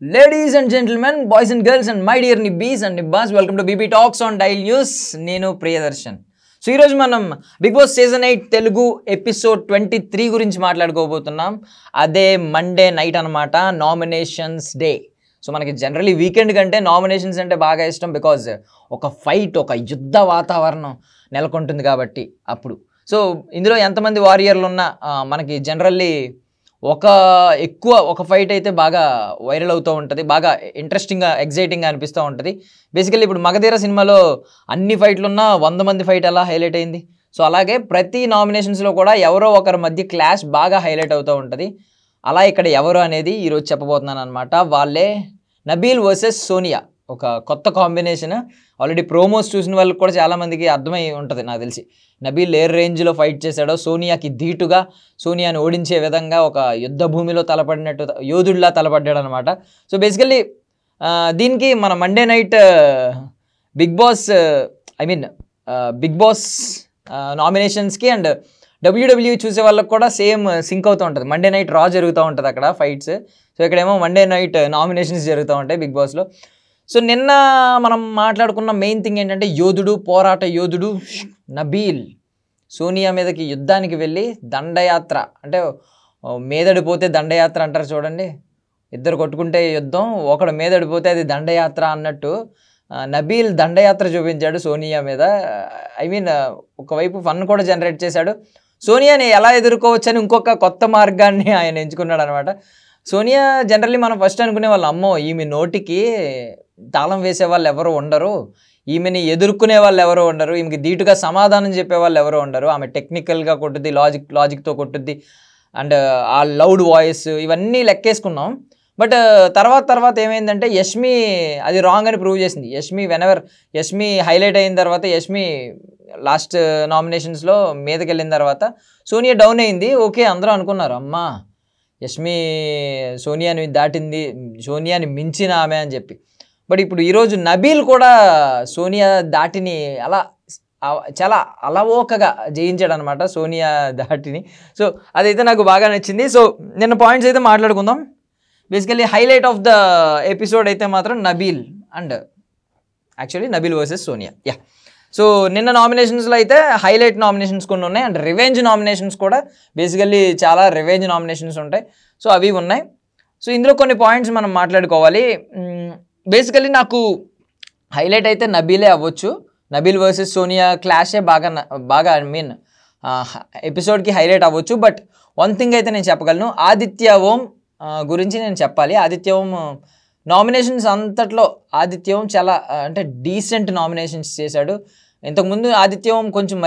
Ladies and gentlemen, boys and girls, and my dear nibbies and nibbas, welcome to BB Talks on Dial News. నేను Priyadarshan. So ఈరోజు మనం Bigg Boss season 8 Telugu episode 23 గురించి మాట్లాడుకోబోతున్నాం. అదే Monday night అనమాట, nominations day. So మనకి generally weekend కంటే nominations అంటే బాగా ఇష్టం, బికాజ్ ఒక ఫైట్, ఒక యుద్ధ వాతావరణం నెలకొంటుంది కాబట్టి అప్పుడు. సో ఇందులో ఎంతమంది వారియర్లు ఉన్నా మనకి జనరల్లీ ఒక ఫైట్ అయితే బాగా వైరల్ అవుతూ ఉంటుంది, బాగా ఇంట్రెస్టింగ్గా ఎగ్జైటింగ్గా అనిపిస్తూ ఉంటుంది. బేసికల్లీ ఇప్పుడు మగధీర సినిమాలో అన్ని ఫైట్లు ఉన్నా 100 మంది ఫైట్ ఎలా హైలైట్ అయింది. సో అలాగే ప్రతి నామినేషన్స్లో కూడా ఎవరో ఒకరి మధ్య క్లాష్ బాగా హైలైట్ అవుతూ ఉంటుంది. అలా ఇక్కడ ఎవరు అనేది ఈరోజు చెప్పబోతున్నాను అనమాట. వాళ్ళే నబీల్ వర్సెస్ సోనియా. ఒక కొత్త కాంబినేషన్. ఆల్రెడీ ప్రోమోస్ చూసిన వాళ్ళకి కూడా చాలామందికి అర్థమై ఉంటుంది నాకు తెలిసి. నబీల్ ఏ రేంజ్లో ఫైట్ చేశాడో, సోనియాకి ధీటుగా సోనియాని ఓడించే విధంగా ఒక యుద్ధ భూమిలో తలపడినట్టు యోధుడిలా తలపడ్డాడు అనమాట. సో బేసికల్లీ దీనికి మన మండే నైట్ బిగ్ బాస్ నామినేషన్స్కి అండ్ WWE చూసే వాళ్ళకి కూడా సేమ్ సింక్ అవుతూ ఉంటుంది. మండే నైట్ రా జరుగుతూ ఉంటుంది అక్కడ ఫైట్స్. సో ఇక్కడేమో మండే నైట్ నామినేషన్స్ జరుగుతూ ఉంటాయి బిగ్ బాస్లో. సో నిన్న మనం మాట్లాడుకున్న మెయిన్ థింగ్ ఏంటంటే యోధుడు, పోరాట యోధుడు నబీల్ సోనియా మీదకి యుద్ధానికి వెళ్ళి దండయాత్ర, అంటే మీదడిపోతే దండయాత్ర అంటారు చూడండి, ఇద్దరు కొట్టుకుంటే యుద్ధం, ఒకడు మీదడిపోతే అది దండయాత్ర అన్నట్టు నబీల్ దండయాత్ర చూపించాడు సోనియా మీద. ఒకవైపు ఫన్ కూడా జనరేట్ చేశాడు. సోనియాని ఎలా ఎదుర్కోవచ్చని ఇంకొక కొత్త మార్గాన్ని ఆయన ఎంచుకున్నాడు అనమాట. సోనియా జనరల్లీ మనం ఫస్ట్ అనుకునే వాళ్ళు, అమ్మో ఈమె నోటికి తాళం వేసే వాళ్ళు ఎవరు ఉండరు, ఈమెని ఎదుర్కొనే వాళ్ళు ఎవరో ఉండరు, ఈమెకి ధీటుగా సమాధానం చెప్పే వాళ్ళు ఎవరో ఉండరు, ఆమె టెక్నికల్గా కొట్టుద్ది, లాజిక్తో కొట్టుద్ది, అండ్ ఆ లౌడ్ వాయిస్ ఇవన్నీ లెక్కేసుకున్నాం. బట్ తర్వాత ఏమైందంటే యష్మి అది రాంగ్ అని ప్రూవ్ చేసింది. యష్మి హైలైట్ అయిన తర్వాత, యష్మి లాస్ట్ నామినేషన్స్లో మీదకి వెళ్ళిన తర్వాత సోనియా డౌన్ అయింది. ఓకే, అందరూ అనుకున్నారు అమ్మా యష్మి సోనియాని దాటింది, సోనియాని మించిన ఆమె అని చెప్పి. బట్ ఇప్పుడు ఈరోజు నబీల్ కూడా సోనియా దాటిని చాలా అలవోకగా జయించాడు అనమాట, సోనియా దాటిని. సో అదైతే నాకు బాగా నచ్చింది. సో నిన్న పాయింట్స్ అయితే మాట్లాడుకుందాం. Basically highlight of the episode అయితే మాత్రం Nabeel and Nabeel versus Sonia. So నిన్న నామినేషన్స్లో అయితే హైలైట్ నామినేషన్స్ కొన్ని ఉన్నాయి, అండ్ రివెంజ్ నామినేషన్స్ కూడా. బేసికల్లీ చాలా రివెంజ్ నామినేషన్స్ ఉంటాయి, సో అవి ఉన్నాయి. సో ఇందులో కొన్ని పాయింట్స్ మనం మాట్లాడుకోవాలి. బేసికల్లీ నాకు హైలైట్ అయితే నబీలే అవ్వచ్చు. నబీల్ వర్సెస్ సోనియా క్లాషే బాగా ఎపిసోడ్కి హైలైట్ అవ్వచ్చు. బట్ వన్ థింగ్ అయితే నేను చెప్పగలను, ఆదిత్య ఓం గురించి నేను చెప్పాలి. ఆదిత్య ఓం నామినేషన్స్ అంతట్లో ఆదిత్య ఓం చాలా అంటే డీసెంట్ నామినేషన్స్ చేశాడు. ఇంతకుముందు ఆదిత్య ఓం కొంచెం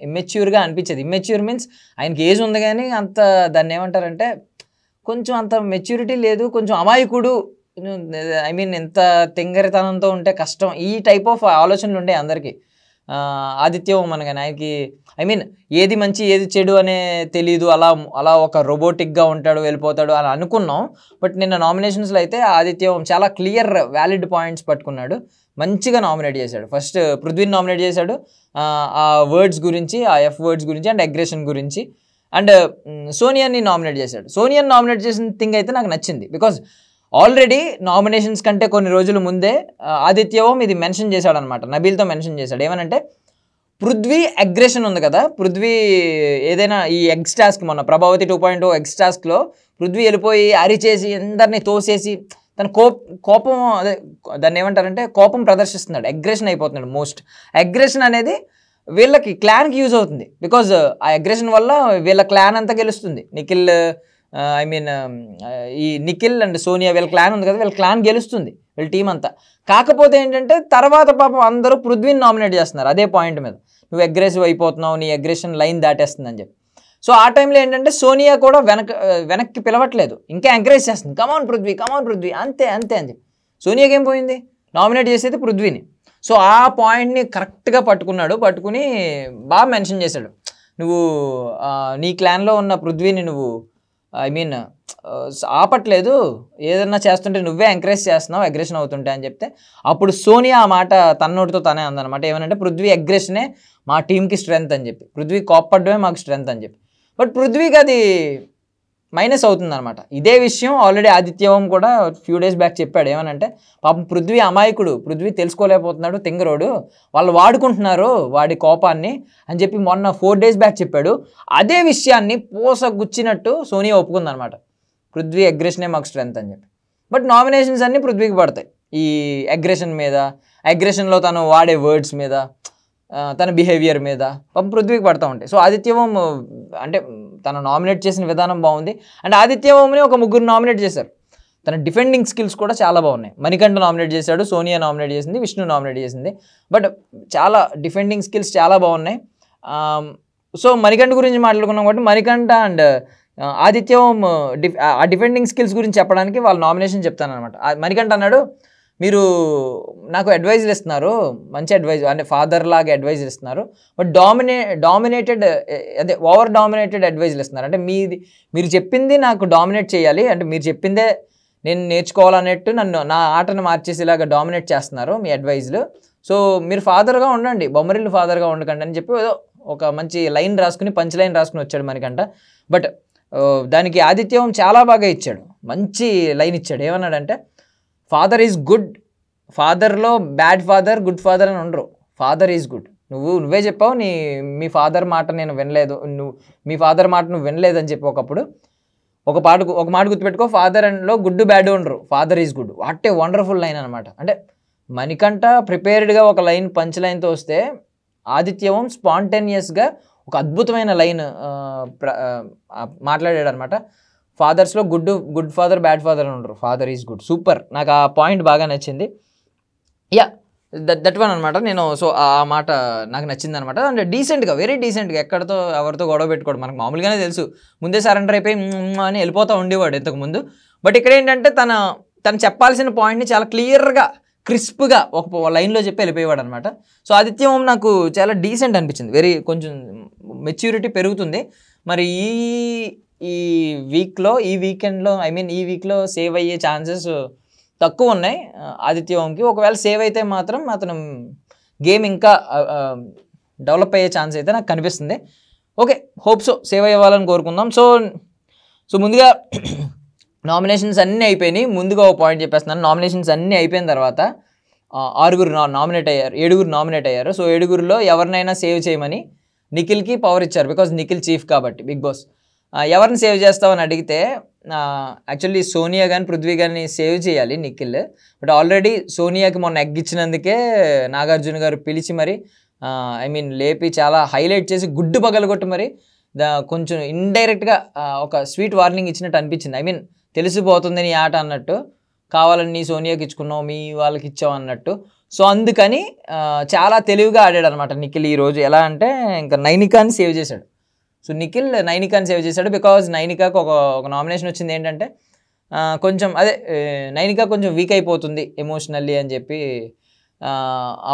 ఇమ్మెచ్యూర్గా అనిపించేది. ఇమ్మెచ్యూర్ మీన్స్ ఆయనకి ఏజ్ ఉంది కానీ అంత దాన్ని ఏమంటారంటే కొంచెం అంత మెచ్యూరిటీ లేదు, కొంచెం అమాయకుడు, ఎంత తింగరితనంతో ఉంటే కష్టం, ఈ టైప్ ఆఫ్ ఆలోచనలు ఉండే అందరికీ. ఆదిత్య ఓం అనగానే ఆయనకి ఏది మంచి ఏది చెడు అనే తెలీదు, అలా ఒక రోబోటిక్గా ఉంటాడు, వెళ్ళిపోతాడు అని అనుకున్నాం. బట్ నిన్న నామినేషన్స్లో అయితే ఆదిత్య ఓం చాలా క్లియర్ వ్యాలిడ్ పాయింట్స్ పట్టుకున్నాడు, మంచిగా నామినేట్ చేశాడు. ఫస్ట్ పృథ్వీని నామినేట్ చేశాడు ఆ వర్డ్స్ గురించి, ఆ ఎఫ్ వర్డ్స్ గురించి అండ్ అగ్రెషన్ గురించి, అండ్ సోనియాని నామినేట్ చేశాడు. సోనియాని నామినేట్ చేసిన థింగ్ అయితే నాకు నచ్చింది, బికాజ్ ఆల్రెడీ నామినేషన్స్ కంటే కొన్ని రోజుల ముందే ఆదిత్య ఓం ఇది మెన్షన్ చేశాడు అనమాట, నబీల్తో మెన్షన్ చేశాడు. ఏమనంటే పృథ్వీ అగ్రెషన్ ఉంది కదా, పృథ్వీ ఏదైనా ఈ ఎగ్స్ టాస్క్, మొన్న ప్రభావతి 2.0 ఎగ్స్ టాస్క్లో పృథ్వీ వెళ్ళిపోయి అరిచేసి అందరినీ తోసేసి తన కోపం అదే దాన్ని ఏమంటారంటే కోపం ప్రదర్శిస్తున్నాడు, అగ్రెషన్ అయిపోతున్నాడు. మోస్ట్ అగ్రెషన్ అనేది వీళ్ళకి క్లాన్కి యూజ్ అవుతుంది, బికాజ్ ఆ అగ్రెషన్ వల్ల వీళ్ళ క్లాన్ అంతా గెలుస్తుంది. ఈ నిఖిల్ అండ్ సోనియా వీళ్ళ క్లాన్ ఉంది కదా, వీళ్ళ క్లాన్ గెలుస్తుంది, వీళ్ళ టీం అంతా. కాకపోతే ఏంటంటే తర్వాత పాపం అందరూ పృథ్వీని నామినేట్ చేస్తున్నారు అదే పాయింట్ మీద, నువ్వు అగ్రెసివ్ అయిపోతున్నావు, నీ అగ్రెషన్ లైన్ దాటేస్తుందని చెప్పి. సో ఆ టైంలో ఏంటంటే సోనియా కూడా వెనక్కి పిలవట్లేదు, ఇంకా ఎంకరేజ్ చేస్తుంది, కమాన్ పృథ్వీ అంతే అని చెప్పి. సోనియాకి ఏం పోయింది, నామినేట్ చేసేది పృథ్వీని. సో ఆ పాయింట్ని కరెక్ట్గా పట్టుకుని బాగా మెన్షన్ చేశాడు, నువ్వు నీ క్లాన్లో ఉన్న పృథ్వీని నువ్వు ఆపట్లేదు, ఏదన్నా చేస్తుంటే నువ్వే ఎంకరేజ్ చేస్తున్నావు అగ్రెషన్ అవుతుంటే అని చెప్తే, అప్పుడు సోనియా ఆ మాట తన నోటితో తనే అందనమాట. ఏమనంటే పృథ్వీ అగ్రెషనే మా టీంకి స్ట్రెంత్ అని చెప్పి, పృథ్వీ కోప్పడమే మాకు స్ట్రెంత్ అని చెప్పి. బట్ పృథ్వీకి అది మైనస్ అవుతుంది అనమాట. ఇదే విషయం ఆల్రెడీ ఆదిత్యవం కూడా ఫ్యూ డేస్ బ్యాక్ చెప్పాడు. ఏమనంటే పాపం పృథ్వీ అమాయకుడు, పృథ్వీ తెలుసుకోలేకపోతున్నాడు, తింగరోడు, వాళ్ళు వాడుకుంటున్నారు వాడి కోపాన్ని అని చెప్పి మొన్న 4 days బ్యాక్ చెప్పాడు. అదే విషయాన్ని పోసగుచ్చినట్టు సోనియా ఒప్పుకుందనమాట. పృథ్వీ అగ్రెషనే మాకు స్ట్రెంత్ అని చెప్పి. బట్ నామినేషన్స్ అన్నీ పృథ్వీకి పడతాయి ఈ అగ్రెషన్ మీద, అగ్రెషన్లో తను వాడే వర్డ్స్ మీద, తన బిహేవియర్ మీద పృథ్వీకి పడతా ఉంటాయి. సో ఆదిత్యవం అంటే తను నామినేట్ చేసిన విధానం బాగుంది. అండ్ ఆదిత్యవంని ఒక 3 నామినేట్ చేశారు. తన డిఫెండింగ్ స్కిల్స్ కూడా చాలా బాగున్నాయి. మణికంఠ నామినేట్ చేశాడు, సోనియా నామినేట్ చేసింది, విష్ణు నామినేట్ చేసింది. బట్ చాలా డిఫెండింగ్ స్కిల్స్ చాలా బాగున్నాయి. సో మణికంఠ గురించి మాట్లాడుకున్నాం కాబట్టి మణికంఠ అండ్ ఆదిత్యవం ఆ డిఫెండింగ్ స్కిల్స్ గురించి చెప్పడానికి వాళ్ళ నామినేషన్ చెప్తాను అనమాట. మణికంఠ అన్నాడు, మీరు నాకు అడ్వైజులు ఇస్తున్నారు, మంచి అడ్వైజ్ అంటే ఫాదర్ లాగా అడ్వైజులు ఇస్తున్నారు, బట్ డామినేటెడ్ అదే ఓవర్ డామినేటెడ్ అడ్వైజులు ఇస్తున్నారు. అంటే మీరు చెప్పింది నాకు డామినేట్ చేయాలి, అంటే మీరు చెప్పిందే నేను నేర్చుకోవాలన్నట్టు నా ఆటను మార్చేసేలాగా డామినేట్ చేస్తున్నారు మీ అడ్వైజులు. సో మీరు ఫాదర్గా ఉండండి, బొమ్మరిల్లు ఫాదర్గా ఉండకండి అని చెప్పి ఏదో ఒక మంచి లైన్ రాసుకుని, పంచ్ లైన్ రాసుకుని వచ్చాడు మణికంఠ. బట్ దానికి ఆదిత్యం చాలా బాగా ఇచ్చాడు, మంచి లైన్ ఇచ్చాడు. ఏమన్నాడంటే ఫాదర్ ఈజ్ గుడ్, ఫాదర్లో బ్యాడ్ ఫాదర్ గుడ్ ఫాదర్ అని ఉండరు, ఫాదర్ ఈజ్ గుడ్. నువ్వే చెప్పావు మీ ఫాదర్ మాట నేను వినలేదు, మీ ఫాదర్ మాట నువ్వు వినలేదని చెప్పి ఒకప్పుడు ఒక మాట గుర్తుపెట్టుకో, ఫాదర్ అండ్లో గుడ్ బ్యాడ్ ఉండరు, father is good. What a wonderful line అనమాట. అంటే మణికంఠ ప్రిపేర్డ్గా ఒక లైన్ పంచ్ లైన్తో వస్తే ఆదిత్యవం స్పాంటేనియస్గా ఒక అద్భుతమైన లైన్ మాట్లాడాడు అనమాట. ఫాదర్స్లో గుడ్ ఫాదర్ బ్యాడ్ ఫాదర్ అని ఉండరు, ఫాదర్ ఈజ్ గుడ్. సూపర్, నాకు ఆ పాయింట్ బాగా నచ్చింది. యా దట్ వన్ అనమాట. నేను సో ఆ మాట నాకు నచ్చింది అనమాట. అంటే డీసెంట్గా, వెరీ డీసెంట్గా, ఎక్కడితో ఎవరితో గొడవ పెట్టుకోవడం మనకు మామూలుగానే తెలుసు, ముందే సరెండర్ అయిపోయి అని వెళ్ళిపోతూ ఉండేవాడు ఇంతకుముందు. బట్ ఇక్కడ ఏంటంటే తను చెప్పాల్సిన పాయింట్ని చాలా క్లియర్గా క్రిస్ప్గా ఒక లైన్లో చెప్పి వెళ్ళిపోయేవాడు అనమాట. సో ఆదిత్యం నాకు చాలా డీసెంట్ అనిపించింది, వెరీ కొంచెం మెచ్యూరిటీ పెరుగుతుంది. మరి ఈ వీక్లో, ఈ వీకెండ్లో, ఈ వీక్లో సేవ్ అయ్యే ఛాన్సెస్ తక్కువ ఉన్నాయి ఆదిత్యవంకి. ఒకవేళ సేవ్ అయితే మాత్రం అతను గేమ్ ఇంకా డెవలప్ అయ్యే ఛాన్స్ అయితే నాకు కనిపిస్తుంది. ఓకే, హోప్ సో, సేవ్ అయ్యేవాళ్ళని కోరుకుందాం. సో ముందుగా నామినేషన్స్ అన్నీ అయిపోయినాయి. ముందుగా ఒక పాయింట్ చెప్పేస్తున్నాను, నామినేషన్స్ అన్నీ అయిపోయిన తర్వాత 6 నామినేట్ అయ్యారు, 7 నామినేట్ అయ్యారు. సో 7లో ఎవరినైనా సేవ్ చేయమని నిఖిల్కి పవర్ ఇచ్చారు, బికాజ్ నిఖిల్ చీఫ్ కాబట్టి బిగ్ బాస్. ఎవరిని సేవ్ చేస్తామని అడిగితే యాక్చువల్లీ సోనియా కానీ పృథ్వీ కానీ సేవ్ చేయాలి నిఖిల్. బట్ ఆల్రెడీ సోనియాకి మొన్న ఎగ్ ఇచ్చినందుకే నాగార్జున గారు పిలిచి మరి లేపి చాలా హైలైట్ చేసి గుడ్డు పగలగొట్టి మరి కొంచెం ఇండైరెక్ట్గా ఒక స్వీట్ వార్నింగ్ ఇచ్చినట్టు అనిపించింది. తెలిసిపోతుంది నీ ఆట అన్నట్టు, కావాలని నీ సోనియాకి ఇచ్చుకున్నావు, మీ వాళ్ళకి ఇచ్చావు అన్నట్టు. సో అందుకని చాలా తెలివిగా ఆడాడు అనమాట నిఖిల్ ఈరోజు. ఎలా అంటే ఇంకా నైనికాని సేవ్ చేశాడు. సో నిఖిల్ నైనికాని సేవ్ చేశాడు, బికాజ్ నైనికాకు ఒక నామినేషన్ వచ్చింది ఏంటంటే కొంచెం నైనికా కొంచెం వీక్ అయిపోతుంది ఎమోషనల్లీ అని చెప్పి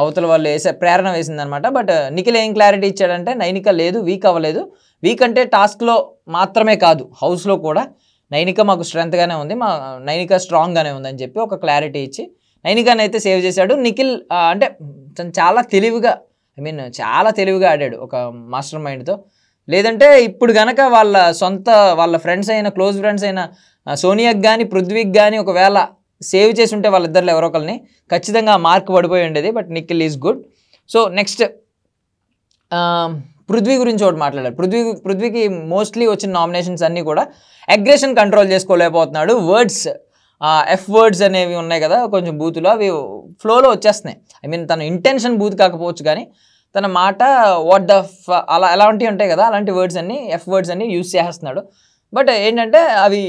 అవతల వాళ్ళు ప్రేరణ వేసిందనమాట. బట్ నిఖిల్ ఏం క్లారిటీ ఇచ్చాడంటే నైనికా లేదు, వీక్ అవ్వలేదు, వీక్ అంటే టాస్క్లో మాత్రమే కాదు హౌస్లో కూడా నైనికా మాకు స్ట్రెంత్గానే ఉంది, నైనికా స్ట్రాంగ్గానే ఉందని చెప్పి ఒక క్లారిటీ ఇచ్చి నైనికాని అయితే సేవ్ చేశాడు. నిఖిల్ అంటే చాలా తెలివిగా చాలా తెలివిగా ఆడాడు ఒక మాస్టర్ మైండ్తో. లేదంటే ఇప్పుడు కనుక వాళ్ళ ఫ్రెండ్స్ అయిన క్లోజ్ ఫ్రెండ్స్ అయిన సోనియాకి కానీ పృథ్వీకి కానీ ఒకవేళ సేవ్ చేసి ఉంటే వాళ్ళిద్దరిలో ఎవరో ఒకరిని ఖచ్చితంగా మార్క్ పడిపోయి ఉండేది. But Nikhil is good. So next Prithvi గురించి ఒకటి మాట్లాడారు. పృథ్వీకి మోస్ట్లీ వచ్చిన నామినేషన్స్ అన్నీ కూడా అగ్రెషన్ కంట్రోల్ చేసుకోలేకపోతున్నాడు. ఎఫ్ వర్డ్స్ అనేవి ఉన్నాయి కదా కొంచెం బూతులు, అవి ఫ్లోలో వచ్చేస్తున్నాయి. తన ఇంటెన్షన్ బూత్ కాకపోవచ్చు కానీ తన మాట అలాంటివి ఉంటాయి కదా, అలాంటి వర్డ్స్ అన్నీ ఎఫ్ వర్డ్స్ అన్నీ యూజ్ చేస్తున్నాడు. బట్ ఏంటంటే అవి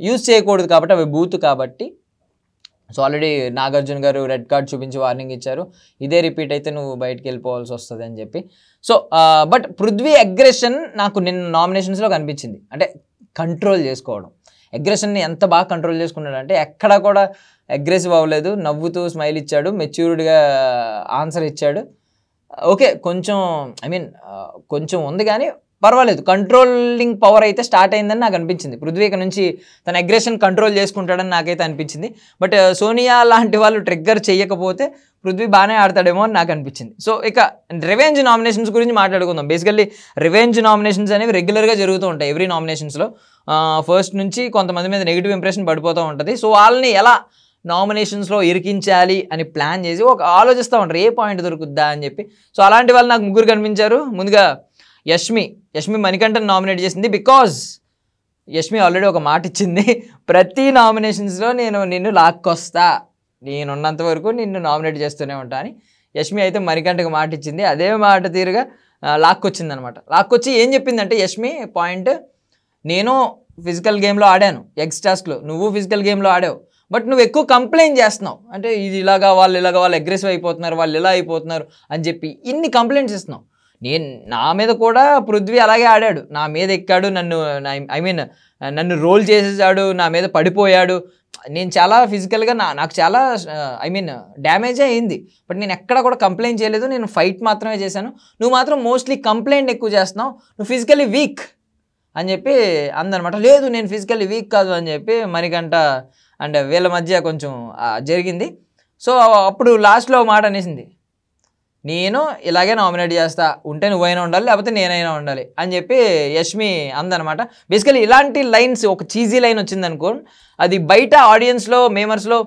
యూజ్ చేయకూడదు కాబట్టి, అవి బూత్ కాబట్టి. సో ఆల్రెడీ నాగార్జున గారు రెడ్ కార్డ్ చూపించి వార్నింగ్ ఇచ్చారు, ఇదే రిపీట్ అయితే నువ్వు బయటికి వెళ్ళిపోవాల్సి వస్తుంది అని చెప్పి. సో బట్ పృథ్వీ అగ్రెషన్ నాకు నిన్న నామినేషన్స్లో కనిపించింది. అంటే కంట్రోల్ చేసుకోవడం, అగ్రెషన్ని ఎంత బాగా కంట్రోల్ చేసుకున్నాడు అంటే ఎక్కడా కూడా అగ్రెసివ్ అవ్వలేదు, నవ్వుతూ స్మైల్ ఇచ్చాడు, మెచ్యూర్డ్గా ఆన్సర్ ఇచ్చాడు. ఓకే కొంచెం కొంచెం ఉంది కానీ పర్వాలేదు, కంట్రోలింగ్ పవర్ అయితే స్టార్ట్ అయిందని నాకు అనిపించింది. పృథ్వీ ఇక నుంచి తన అగ్రెషన్ కంట్రోల్ చేసుకుంటాడని నాకైతే అనిపించింది. బట్ సోనియా లాంటి వాళ్ళు ట్రిగ్గర్ చేయకపోతే పృథ్వీ బాగానే ఆడతాడేమో అని నాకు అనిపించింది. సో ఇక రివెంజ్ నామినేషన్స్ గురించి మాట్లాడుకుందాం. బేసికల్లీ రివెంజ్ నామినేషన్స్ అనేవి రెగ్యులర్గా జరుగుతూ ఉంటాయి ఎవ్రీ నామినేషన్స్లో. ఫస్ట్ నుంచి కొంతమంది మీద నెగిటివ్ ఇంప్రెషన్ పడిపోతూ ఉంటుంది. సో వాళ్ళని ఎలా నామినేషన్స్లో ఇరికించాలి అని ప్లాన్ చేసి ఒక ఆలోచిస్తూ ఉంటారు, ఏ పాయింట్ దొరుకుద్దా అని చెప్పి. సో అలాంటి వాళ్ళు నాకు ముగ్గురు కనిపించారు. ముందుగా యష్మి మణికంఠన్ నామినేట్ చేసింది. బికాజ్ యష్మి ఆల్రెడీ ఒక మాట ఇచ్చింది, ప్రతి నామినేషన్స్లో నేను నిన్ను లాక్కొస్తా, నేనున్నంత వరకు నిన్ను నామినేట్ చేస్తూనే ఉంటా అని యష్మి అయితే మణికంఠకి మాట ఇచ్చింది. అదే మాట తీరుగా లాక్కొచ్చింది అనమాట. లాక్కొచ్చి ఏం చెప్పిందంటే యష్మి పాయింట్, నేను ఫిజికల్ గేమ్లో ఆడాను ఎగ్స్ టాస్క్లో, నువ్వు ఫిజికల్ గేమ్లో ఆడావు, బట్ నువ్వు ఎక్కువ కంప్లైంట్ చేస్తున్నావు, అంటే ఇది ఇలాగా వాళ్ళు అగ్రెసివ్ అయిపోతున్నారు, వాళ్ళు ఇలా అయిపోతున్నారు అని చెప్పి ఇన్ని కంప్లైంట్స్ ఇస్తున్నావు. నా మీద కూడా పృథ్వీ అలాగే ఆడాడు, నా మీద ఎక్కాడు, నన్ను రోల్ చేసేసాడు, నా మీద పడిపోయాడు, నేను చాలా ఫిజికల్గా నాకు చాలా డ్యామేజే అయింది, బట్ నేను ఎక్కడ కూడా కంప్లైంట్ చేయలేదు, నేను ఫైట్ మాత్రమే చేశాను, నువ్వు మాత్రం మోస్ట్లీ కంప్లైంట్ ఎక్కువ చేస్తున్నావు, నువ్వు ఫిజికల్లీ వీక్ అని చెప్పి అందనమాట. లేదు నేను ఫిజికల్లీ వీక్ కాదు అని చెప్పి మణికంఠ అండ్ వీళ్ళ మధ్య కొంచెం జరిగింది. సో అప్పుడు లాస్ట్లో మాట అనేసింది, నేను ఇలాగే నామినేట్ చేస్తా, ఉంటే నువ్వైనా ఉండాలి లేకపోతే నేనైనా ఉండాలి అని చెప్పి యష్మి అందనమాట. బేసికలీ ఇలాంటి లైన్స్, ఒక చీజీ లైన్ వచ్చిందనుకో, అది బయట ఆడియన్స్లో మేమర్స్లో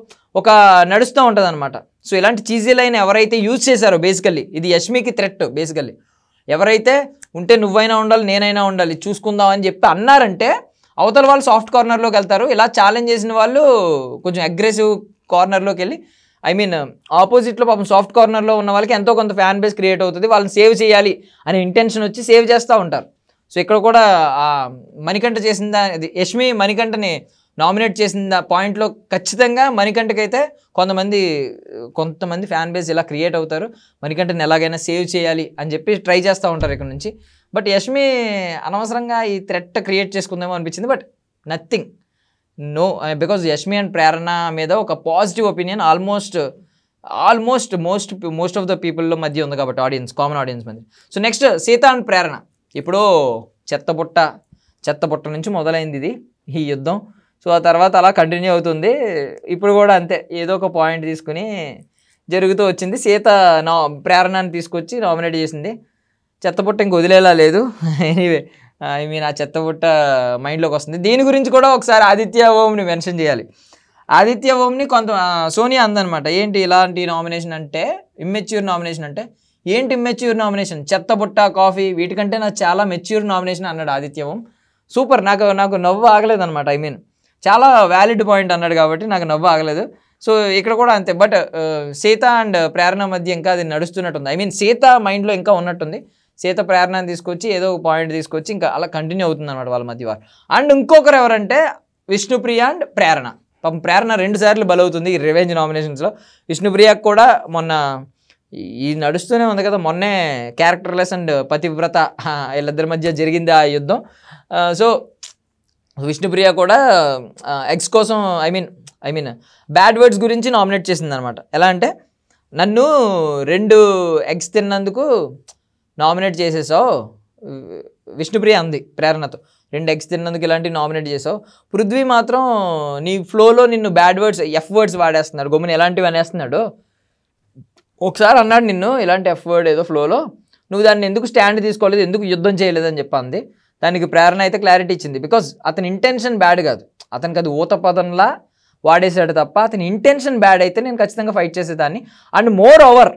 ఒక నడుస్తూ ఉంటుంది అనమాట. సో ఇలాంటి చీజీ లైన్ ఎవరైతే యూజ్ చేశారో, బేసికల్లీ ఇది యష్మికి థ్రెట్. బేసికల్లీ ఎవరైతే ఉంటే నువ్వైనా ఉండాలి నేనైనా ఉండాలి చూసుకుందాం అని చెప్పి అన్నారంటే అవతల వాళ్ళు సాఫ్ట్ కార్నర్లోకి వెళ్తారు. ఇలా ఛాలెంజ్ చేసిన వాళ్ళు కొంచెం అగ్రెసివ్ కార్నర్లోకి వెళ్ళి ఆపోజిట్లో పాపం సాఫ్ట్ కార్నర్లో ఉన్న వాళ్ళకి ఎంతో కొంత ఫ్యాన్ బేస్ క్రియేట్ అవుతుంది, వాళ్ళని సేవ్ చేయాలి అనే ఇంటెన్షన్ వచ్చి సేవ్ చేస్తూ ఉంటారు. సో ఇక్కడ కూడా మణికంఠ చేసిన యష్మి మణికంఠని నామినేట్ చేసిన పాయింట్లో ఖచ్చితంగా మణికంఠకైతే కొంతమంది ఫ్యాన్ బేస్ ఇలా క్రియేట్ అవుతారు, మణికంఠని ఎలాగైనా సేవ్ చేయాలి అని చెప్పి ట్రై చేస్తూ ఉంటారు ఇక్కడ నుంచి. బట్ యష్మి అనవసరంగా ఈ థ్రెట్ క్రియేట్ చేసుకుందేమో అనిపించింది, but nothing, no, because Yashmi and Prerana మీద ఒక positive opinion most of the పీపుల్లో మధ్య ఉంది కాబట్టి కామన్ ఆడియన్స్ మధ్య. So next Seetha and Prerana. ఇప్పుడు చెత్తపుట్ట నుంచి మొదలైంది ఈ యుద్ధం. సో ఆ తర్వాత అలా కంటిన్యూ అవుతుంది. ఇప్పుడు కూడా అంతే, ఏదో ఒక పాయింట్ తీసుకుని జరుగుతూ వచ్చింది. సీత ప్రేరణని తీసుకొచ్చి నామినేట్ చేసింది. చెత్తపుట్ట ఇంక వదిలేలా లేదు. ఎనీవే ఆ చెత్తపుట్ట మైండ్లోకి వస్తుంది. దీని గురించి కూడా ఒకసారి ఆదిత్య ఓంని మెన్షన్ చేయాలి. ఆదిత్య ఓంని సోనియా అందనమాట, ఏంటి ఇలాంటి నామినేషన్ అంటే, ఇమ్మెచ్యూర్ నామినేషన్ అంటే, ఏంటి ఇమ్మెచ్యూర్ నామినేషన్, చెత్తపుట్ట కాఫీ వీటికంటే నాకు చాలా మెచ్యూర్ నామినేషన్ అన్నాడు ఆదిత్య ఓం. సూపర్, నాకు నవ్వు ఆగలేదన్నమాట. చాలా వ్యాలిడ్ పాయింట్ అన్నాడు కాబట్టి నాకు నవ్వు ఆగలేదు. సో ఇక్కడ కూడా అంతే. బట్ సీత అండ్ ప్రేరణ మధ్య ఇంకా అది నడుస్తున్నట్టుంది. సీత మైండ్లో ఇంకా ఉన్నట్టుంది. సీత ప్రేరణని తీసుకొచ్చి ఏదో ఒక పాయింట్ తీసుకొచ్చి ఇంకా అలా కంటిన్యూ అవుతుంది అనమాట వాళ్ళ మధ్య వారు. అండ్ ఇంకొకరు ఎవరంటే విష్ణుప్రియ అండ్ ప్రేరణ. పాపం ప్రేరణ 2 సార్లు బలవుతుంది ఈ రివెంజ్ నామినేషన్స్లో. విష్ణుప్రియకు కూడా మొన్న ఈ నడుస్తూనే ఉంది కదా, మొన్నే క్యారెక్టర్లెస్ అండ్ పతివ్రత వీళ్ళిద్దరి మధ్య జరిగింది ఆ యుద్ధం. సో విష్ణుప్రియ కూడా ఎగ్స్ కోసం బ్యాడ్ వర్డ్స్ గురించి నామినేట్ చేసింది అనమాట. ఎలా అంటే, నన్ను 2 ఎగ్స్ తిన్నందుకు నామినేట్ చేసేసావు, విష్ణుప్రియ అంది ప్రేరణతో, 2 ఎగ్స్ తిన్నందుకు ఇలాంటివి నామినేట్ చేసావు. పృథ్వీ మాత్రం నీ ఫ్లోలో నిన్ను బ్యాడ్ వర్డ్స్ ఎఫ్ వర్డ్స్ వాడేస్తున్నాడు, గమ్మున ఎలాంటివి అనేస్తున్నాడు. ఒకసారి అన్నాడు నిన్ను ఇలాంటి ఎఫ్ వర్డ్ ఏదో ఫ్లోలో, నువ్వు దాన్ని ఎందుకు స్టాండ్ తీసుకోలేదు, ఎందుకు యుద్ధం చేయలేదని చెప్పింది. దానికి ప్రేరణ అయితే క్లారిటీ ఇచ్చింది. బికాజ్ అతని ఇంటెన్షన్ బ్యాడ్ కాదు, అతనికి అది ఊతపదంలా వాడేసాడు తప్ప, అతని ఇంటెన్షన్ బ్యాడ్ అయితే నేను ఖచ్చితంగా ఫైట్ చేసేదాన్ని. అండ్ మోర్ ఓవర్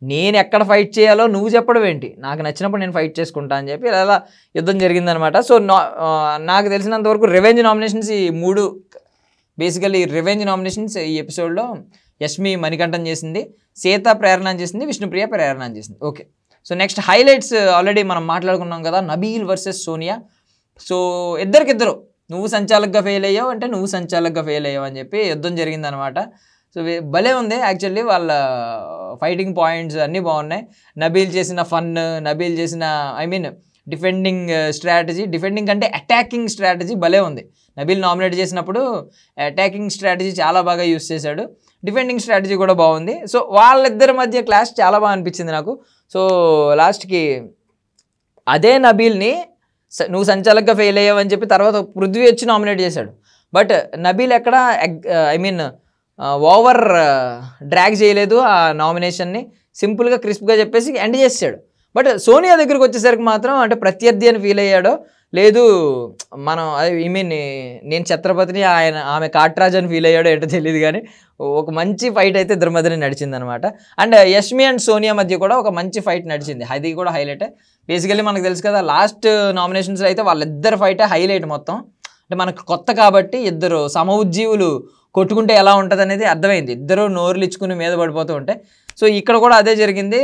నేను ఎక్కడ ఫైట్ చేయాలో నువ్వు చెప్పడం ఏంటి, నాకు నచ్చినప్పుడు నేను ఫైట్ చేసుకుంటా అని చెప్పి ఇలా యుద్ధం జరిగిందనమాట. సో నాకు తెలిసినంతవరకు రివెంజ్ నామినేషన్స్ ఈ 3, బేసికల్లీ రివెంజ్ నామినేషన్స్ ఈ ఎపిసోడ్లో యష్మి మణికంఠన్ చేసింది, సీత ప్రేరణ చేసింది, విష్ణుప్రియ ప్రేరణ చేసింది. Okay, so next highlights already మనం మాట్లాడుకున్నాం కదా, నబీల్ వర్సెస్ సోనియా. సో ఇద్దరికిద్దరు నువ్వు సంచాలకుగా ఫెయిల్ అయ్యావు అంటే నువ్వు సంచాలకుగా ఫెయిల్ అయ్యావు అని చెప్పి యుద్ధం జరిగిందనమాట. సో భలే ఉంది యాక్చువల్లీ, వాళ్ళ ఫైటింగ్ పాయింట్స్ అన్నీ బాగున్నాయి. నబీల్ చేసిన ఫన్, నబీల్ చేసిన డిఫెండింగ్ స్ట్రాటజీ, డిఫెండింగ్ అంటే అటాకింగ్ స్ట్రాటజీ భలే ఉంది. నబీల్ నామినేట్ చేసినప్పుడు అటాకింగ్ స్ట్రాటజీ చాలా బాగా యూస్ చేశాడు, డిఫెండింగ్ స్ట్రాటజీ కూడా బాగుంది. సో వాళ్ళిద్దరి మధ్య క్లాష్ చాలా బాగా అనిపించింది నాకు. సో లాస్ట్కి అదే నబీల్ని నువ్వు సంచాలకుగా ఫెయిల్ అయ్యావు అని చెప్పి తర్వాత పృథ్వీ వచ్చి నామినేట్ చేశాడు. బట్ నబీల్ ఎక్కడ ఐ మీన్ ఓవర్ డ్రాగ్ చేయలేదు ఆ నామినేషన్ని, సింపుల్గా క్రిస్ప్గా చెప్పేసి ఎండ్ చేసాడు. బట్ సోనియా దగ్గరికి వచ్చేసరికి మాత్రం అంటే ప్రత్యర్థి అని ఫీల్ అయ్యాడో లేదు, మనం ఐ మీన్ నేను ఛత్రపతిని ఆమె కాట్రాజ్ అని ఫీల్ అయ్యాడో ఏంటో తెలియదు, కానీ ఒక మంచి ఫైట్ అయితే ఇద్దరి మధ్యనే నడిచింది అనమాట. అండ్ యష్మి అండ్ సోనియా మధ్య కూడా ఒక మంచి ఫైట్ నడిచింది, అది కూడా హైలైటే. బేసికల్లీ మనకు తెలుసు కదా లాస్ట్ నామినేషన్స్లో అయితే వాళ్ళిద్దరు ఫైటే హైలైట్ మొత్తం. అంటే మనకు కొత్త కాబట్టి ఇద్దరు సమఉజ్జీవులు కొట్టుకుంటే ఎలా ఉంటుంది అనేది అర్థమైంది, ఇద్దరు నోరులు ఇచ్చుకుని మీద పడిపోతూ ఉంటాయి. సో ఇక్కడ కూడా అదే జరిగింది.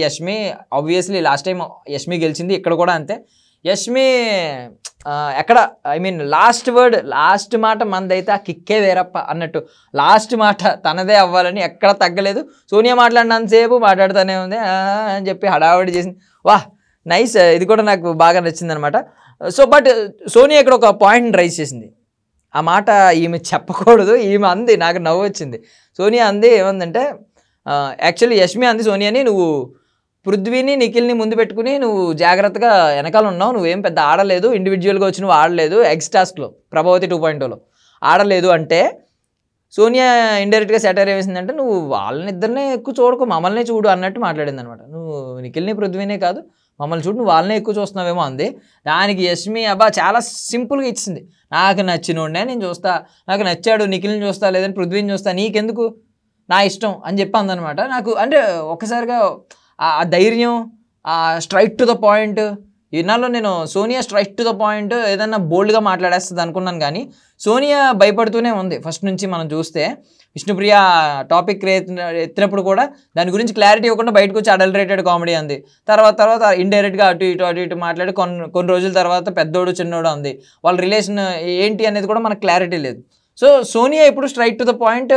Yashmi obviously last time Yashmi గెలిచింది, ఇక్కడ కూడా అంతే. యష్మి ఎక్కడ ఐ మీన్ లాస్ట్ మాట మనదైతే ఆ కిక్కే వేరప్ప అన్నట్టు లాస్ట్ మాట తనదే అవ్వాలని ఎక్కడ తగ్గలేదు. సోనియా మాట్లాడినంతసేపు మాట్లాడుతూనే ఉంది అని చెప్పి హడావిడి చేసింది. వాహ్ నైస్, ఇది కూడా నాకు బాగా నచ్చింది అనమాట. సో బట్ సోనియా ఇక్కడ ఒక పాయింట్ రైజ్ చేసింది, ఆ మాట ఈమె చెప్పకూడదు, ఈమె అంది, నాకు నవ్వు వచ్చింది. సోనియా అంది ఏమందంటే, యాక్చువల్లీ యష్మి అంది సోనియాని, నువ్వు పృథ్వీని నిఖిల్ని ముందు పెట్టుకుని నువ్వు జాగ్రత్తగా వెనకాల ఉన్నావు, నువ్వేం పెద్ద ఆడలేదు, ఇండివిజువల్గా వచ్చి నువ్వు ఆడలేదు, ఎక్స్ టాస్క్లో ప్రభావతి 2.0లో ఆడలేదు అంటే సోనియా ఇండైరెక్ట్గా సెటైర్ వేసిందంటే నువ్వు వాళ్ళని ఇద్దరినే ఎక్కువ చూడకు, మమ్మల్ని చూడు అన్నట్టు మాట్లాడింది అనమాట. నువ్వు నిఖిల్ని పృథ్వీనే కాదు మమ్మల్ని చూడు, నువ్వు వాళ్ళనే ఎక్కువ చూస్తున్నావేమో అంది. దానికి యష్మి అబ్బా చాలా సింపుల్గా ఇచ్చింది, నాకు నచ్చినోడే నేను చూస్తా, నాకు నచ్చాడు నిఖిల్ని చూస్తా, లేదని పృథ్వీని చూస్తా, నీకెందుకు, నా ఇష్టం అని చెప్పి అందనమాట. నాకు అంటే ఒక్కసారిగా ఆ ధైర్యం, ఆ స్ట్రైట్ టు ద పాయింట్, ఈనాల్లో నేను Sonia straight to the point ఏదన్నా బోల్డ్గా మాట్లాడేస్తుంది అనుకున్నాను, కానీ సోనియా భయపడుతూనే ఉంది ఫస్ట్ నుంచి. మనం చూస్తే విష్ణుప్రియ టాపిక్ ఎత్తినప్పుడు కూడా దాని గురించి క్లారిటీ ఇవ్వకుండా బయటకు వచ్చి అడల్టరేటెడ్ కామెడీ అంది. తర్వాత ఇండైరెక్ట్గా అటు ఇటు మాట్లాడి కొన్ని రోజుల తర్వాత పెద్దోడు చిన్నోడు అంది. వాళ్ళ రిలేషన్ ఏంటి అనేది కూడా మనకు క్లారిటీ లేదు. సో సోనియా ఇప్పుడు స్ట్రైట్ టు ద పాయింట్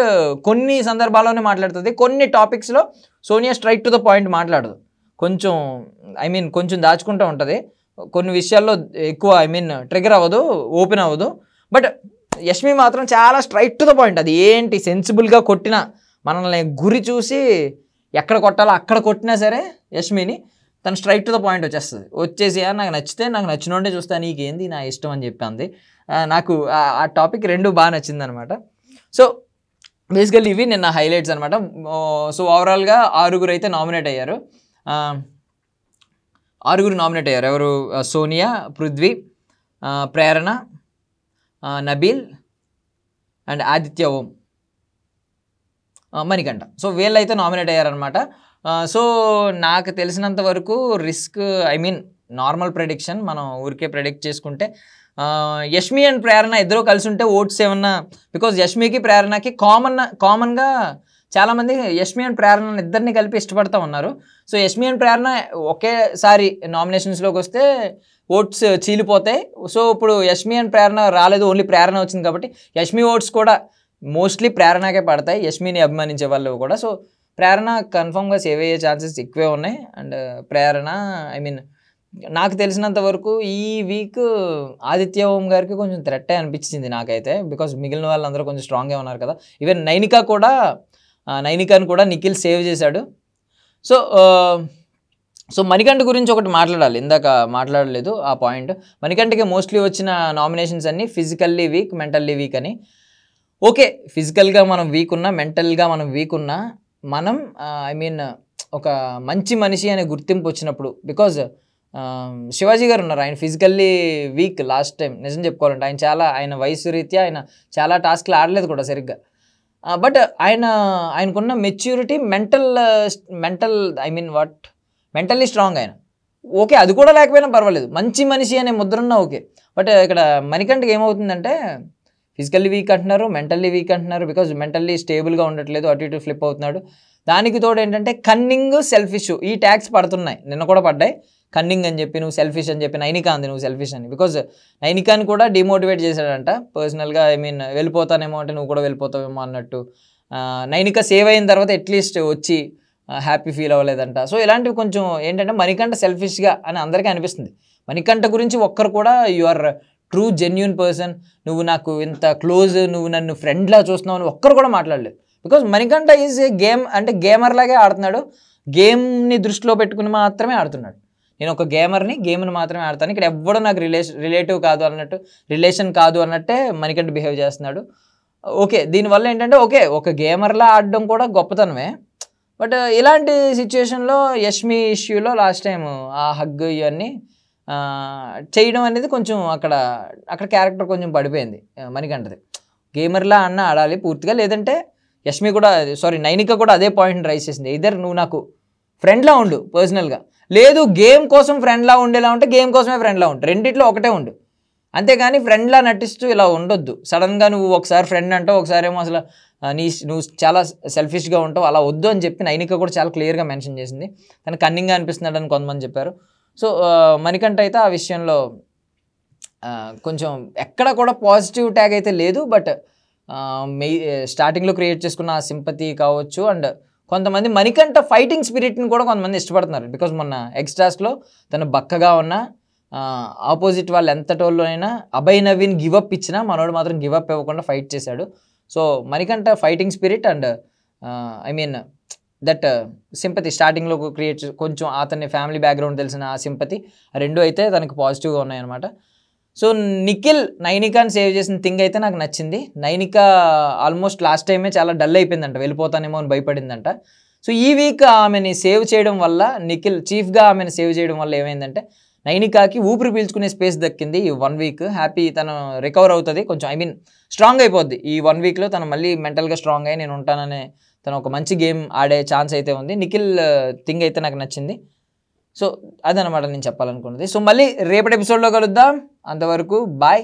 కొన్ని సందర్భాల్లోనే మాట్లాడుతుంది, కొన్ని టాపిక్స్లో Soniya straight to the point మాట్లాడదు, కొంచెం ఐ మీన్ కొంచెం దాచుకుంటూ ఉంటుంది, కొన్ని విషయాల్లో ఎక్కువ ఐ మీన్ ట్రిగర్ అవ్వదు, ఓపెన్ అవ్వదు. బట్ యష్మి మాత్రం చాలా స్ట్రైట్ టు ద పాయింట్, అది ఏంటి సెన్సిబుల్గా కొట్టినా మనల్ని గురి చూసి ఎక్కడ కొట్టాలో అక్కడ కొట్టినా సరే యష్మిని తను స్ట్రైట్ టు ద పాయింట్ వచ్చేసి నాకు నచ్చితే నాకు నచ్చినోడే చూస్తా, నీకేంది నా ఇష్టం అని చెప్పింది. నాకు ఆ టాపిక్ రెండు బాగా నచ్చింది అనమాట. సో బేసికల్లీ ఇవి నిన్న హైలైట్స్ అనమాట. సో ఓవరాల్గా 6 అయితే నామినేట్ అయ్యారు. 6 నామినేట్ అయ్యారు. ఎవరు? సోనియా, పృథ్వీ, ప్రేరణ, నబీల్ అండ్ ఆదిత్య ఓం, మణికంఠ. సో వీళ్ళైతే నామినేట్ అయ్యారనమాట. సో నాకు తెలిసినంత వరకు risk I mean normal prediction, మనం ఊరికే ప్రెడిక్ట్ చేసుకుంటే యష్మి అండ్ ప్రేరణ ఇద్దరు కలిసి ఉంటే ఓట్స్ ఏమన్నా, బికాజ్ యష్మికి ప్రేరణకి కామన్గా చాలామంది యష్మి అండ్ ప్రేరణ ఇద్దరిని కలిపి ఇష్టపడుతూ ఉన్నారు. సో యష్మి అండ్ ప్రేరణ ఒకేసారి నామినేషన్స్లోకి వస్తే ఓట్స్ చీలిపోతాయి. సో ఇప్పుడు యష్మి అండ్ ప్రేరణ రాలేదు, ఓన్లీ ప్రేరణ వచ్చింది కాబట్టి యష్మి ఓట్స్ కూడా మోస్ట్లీ ప్రేరణకే పడతాయి, యష్మిని అభిమానించే వాళ్ళు కూడా. సో ప్రేరణ కన్ఫర్మ్గా సేవ్ అయ్యే ఛాన్సెస్ ఎక్కువే ఉన్నాయి. అండ్ ప్రేరణ ఐ మీన్ నాకు తెలిసినంత వరకు ఈ వీక్ ఆదిత్య ఓం గారికి కొంచెం థ్రెట్టే అనిపించింది నాకైతే, బికాజ్ మిగిలిన వాళ్ళందరూ కొంచెం స్ట్రాంగ్గా ఉన్నారు కదా. ఈవెన్ నైనికాని కూడా నిఖిల్ సేవ్ చేశాడు. సో మణికంఠ గురించి ఒకటి మాట్లాడాలి, ఇందాక మాట్లాడలేదు ఆ పాయింట్. మణికంఠకి మోస్ట్లీ వచ్చిన నామినేషన్స్ అన్నీ ఫిజికల్లీ వీక్, మెంటల్లీ వీక్ అని. ఓకే, ఫిజికల్గా మనం వీక్ ఉన్నా, మెంటల్గా మనం వీక్ ఉన్నా, మనం ఐ మీన్ ఒక మంచి మనిషి అనే గుర్తింపు వచ్చినప్పుడు, బికాజ్ శివాజీ గారు ఉన్నారు, ఆయన ఫిజికల్లీ వీక్ లాస్ట్ టైం నిజం చెప్పుకోవాలంటే. ఆయన వయసు రీత్యా ఆయన చాలా టాస్క్లు ఆడలేదు కూడా సరిగ్గా. బట్ ఆయనకున్న maturity mental I mean mentally strong ఆయన. ఓకే, అది కూడా లేకపోయినా పర్వాలేదు, మంచి మనిషి అనే ముద్రన్నా ఓకే. బట్ ఇక్కడ మణికంఠకి ఏమవుతుందంటే ఫిజికల్లీ వీక్ అంటున్నారు, మెంటల్లీ వీక్ అంటున్నారు, బికాజ్ మెంటల్లీ స్టేబుల్గా ఉండట్లేదు, అటు ఇటు ఫ్లిప్ అవుతున్నాడు. దానికి తోడు ఏంటంటే కన్నింగ్, సెల్ఫిష్, ఈ ట్యాగ్స్ పడుతున్నాయి, నిన్న కూడా పడ్డాయి. కన్నింగ్ అని చెప్పి, నువ్వు సెల్ఫిష్ అని చెప్పి నైనికా అంది నువ్వు సెల్ఫిష్ అని, బికాజ్ నైనికాని కూడా డిమోటివేట్ చేశాడంట పర్సనల్గా. ఐ మీన్ వెళ్ళిపోతానేమో అంటే నువ్వు కూడా వెళ్ళిపోతావేమో అన్నట్టు. నైనికా సేవ్ అయిన తర్వాత అట్లీస్ట్ వచ్చి హ్యాపీ ఫీల్ అవ్వలేదంట. సో ఇలాంటివి కొంచెం ఏంటంటే మణికంఠ సెల్ఫిష్గా అని అందరికీ అనిపిస్తుంది. మణికంఠ గురించి ఒక్కరు కూడా you are true genuine person, నువ్వు నాకు ఇంత క్లోజ్, నువ్వు నన్ను ఫ్రెండ్లా చూస్తున్నావు అని ఒక్కరు కూడా మాట్లాడలేదు. Because Manikanta is a game, అంటే గేమర్ లాగే ఆడుతున్నాడు, గేమ్ని దృష్టిలో పెట్టుకుని మాత్రమే ఆడుతున్నాడు. నేను ఒక గేమర్ని, గేమ్ని మాత్రమే ఆడతాను, ఇక్కడ ఎవ్వడూ నాకు రిలేటివ్ కాదు అన్నట్టు, రిలేషన్ కాదు అన్నట్టే మణికంఠ బిహేవ్ చేస్తున్నాడు. ఓకే, దీనివల్ల ఏంటంటే ఓకే ఒక గేమర్లా ఆడడం కూడా గొప్పతనమే. బట్ ఇలాంటి సిచ్యువేషన్లో యష్మి ఇష్యూలో లాస్ట్ టైం ఆ హగ్ ఇవన్నీ చేయడం అనేది కొంచెం అక్కడ క్యారెక్టర్ కొంచెం పడిపోయింది మణికంఠది. గేమర్లా అన్న ఆడాలి పూర్తిగా, లేదంటే యష్మి కూడా నైనిక కూడా అదే పాయింట్ రైస్ చేసింది. ఇద్దరు నువ్వు నాకు ఫ్రెండ్లా ఉండు పర్సనల్గా, లేదు గేమ్ కోసం ఫ్రెండ్లా ఉండేలా ఉంటే గేమ్ కోసమే ఫ్రెండ్లా ఉండు, రెండిట్లో ఒకటే ఉండు, అంతేగాని ఫ్రెండ్లా నటిస్తూ ఇలా ఉండొద్దు. సడన్గా నువ్వు ఒకసారి ఫ్రెండ్ అంటావు, ఒకసారి ఏమో అసలు నువ్వు చాలా సెల్ఫిష్గా ఉంటావు, అలా వద్దు అని చెప్పి నైనిక కూడా చాలా క్లియర్గా మెన్షన్ చేసింది. తను కన్నింగ్గా అనిపిస్తున్నాడు అని కొంతమంది చెప్పారు. సో మణికంఠ అయితే ఆ విషయంలో కొంచెం ఎక్కడ కూడా పాజిటివ్ ట్యాగ్ అయితే లేదు. బట్ స్టార్టింగ్లో క్రియేట్ చేసుకున్న ఆ సింపతి కావచ్చు, అండ్ కొంతమంది మణికంఠ ఫైటింగ్ స్పిరిట్ని కూడా కొంతమంది ఇష్టపడుతున్నారు. బికాజ్ మొన్న ఎక్స్ట్రాస్లో తను బక్కగా ఉన్న ఆపోజిట్ వాళ్ళు ఎంతటోళ్ళైనా అభయ్ నవీన్ గివప్ ఇచ్చినా మనోడు మాత్రం గివప్ ఇవ్వకుండా ఫైట్ చేశాడు. So Manikanta fighting spirit and I mean that sympathy స్టార్టింగ్లో క్రియేట్ కొంచెం అతని ఫ్యామిలీ బ్యాక్గ్రౌండ్ తెలిసిన ఆ సింపతి, రెండు అయితే తనకు పాజిటివ్గా ఉన్నాయన్నమాట. సో నిఖిల్ నైనికాని సేవ్ చేసిన థింగ్ అయితే నాకు నచ్చింది. నైనిక ఆల్మోస్ట్ లాస్ట్ టైమే చాలా డల్ అయిపోయిందంట, వెళ్ళిపోతానేమో అని భయపడిందంట. సో ఈ వీక్ ఆమెని సేవ్ చేయడం వల్ల, నిఖిల్ చీఫ్గా ఆమెను సేవ్ చేయడం వల్ల ఏమైందంటే నైనికాకి ఊపిరి పీల్చుకునే స్పేస్ దక్కింది. ఈ 1 వీక్ హ్యాపీ తను రికవర్ అవుతుంది, కొంచెం ఐ మీన్ స్ట్రాంగ్ అయిపోద్ది. ఈ 1 వీక్లో తను మళ్ళీ మెంటల్గా స్ట్రాంగ్ అయ్యి నేను ఉంటాననే తను ఒక మంచి గేమ్ ఆడే ఛాన్స్ అయితే ఉంది. నిఖిల్ థింగ్ అయితే నాకు నచ్చింది. సో అదనమాట నేను చెప్పాలనుకున్నది. సో మళ్ళీ రేపటి ఎపిసోడ్లో కలుద్దాం, అంతవరకు బాయ్.